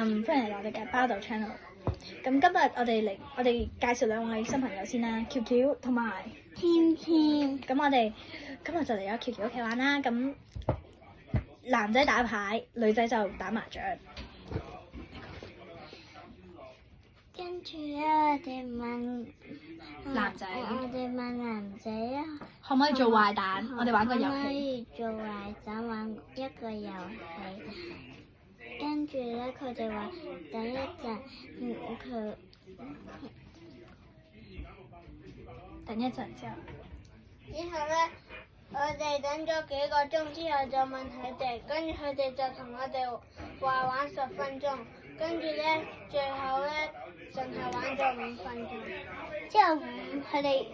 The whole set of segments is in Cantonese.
歡迎嚟我哋嘅巴豆 channel。咁今日我哋介紹兩位新朋友先啦，QQ 同埋天天。咁我哋今日就嚟咗 QQ 屋企玩啦。咁男仔打牌，女仔就打麻雀。跟住咧，我哋問男仔男仔啊，可唔可以做壞蛋？我哋玩個遊可唔可戲。以做壞蛋玩一個遊戲？跟住咧，佢哋話等一陣，等一陣之後，然後咧，我哋等咗幾個鐘之後就問佢哋，跟住佢哋就同我哋話玩10分鐘，跟住咧最後咧淨係玩咗5分鐘。之後佢哋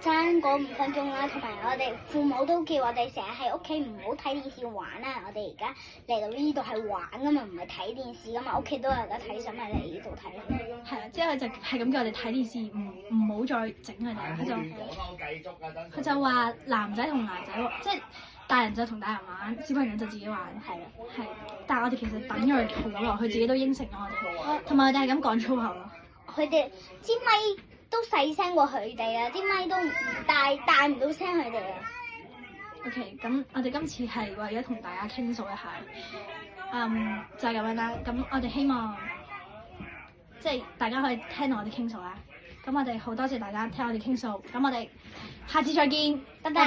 爭嗰5分鐘啦，同埋我哋父母都叫我哋成日喺屋企唔好睇電視玩啦。我哋而家嚟到呢度係玩噶嘛，唔係睇電視噶嘛。屋企都有得睇，使咪嚟呢度睇咯。係啊，之後佢就係咁叫我哋睇電視，唔好再整佢哋。佢就話男仔同男仔喎，即係大人就同大人玩，小朋友就自己玩。係啦，係，但係我哋其實等咗佢好耐，佢自己都應承咗我哋，同埋我哋係咁講粗口咯。佢哋支咪都細聲過佢哋啊，啲咪都唔帶唔到聲佢哋啊。OK，咁我哋今次係為咗同大家傾訴一下，就係咁樣啦。咁我哋希望即係大家可以聽到我哋傾訴啦。咁我哋好多謝大家聽我哋傾訴。咁我哋下次再見，拜拜。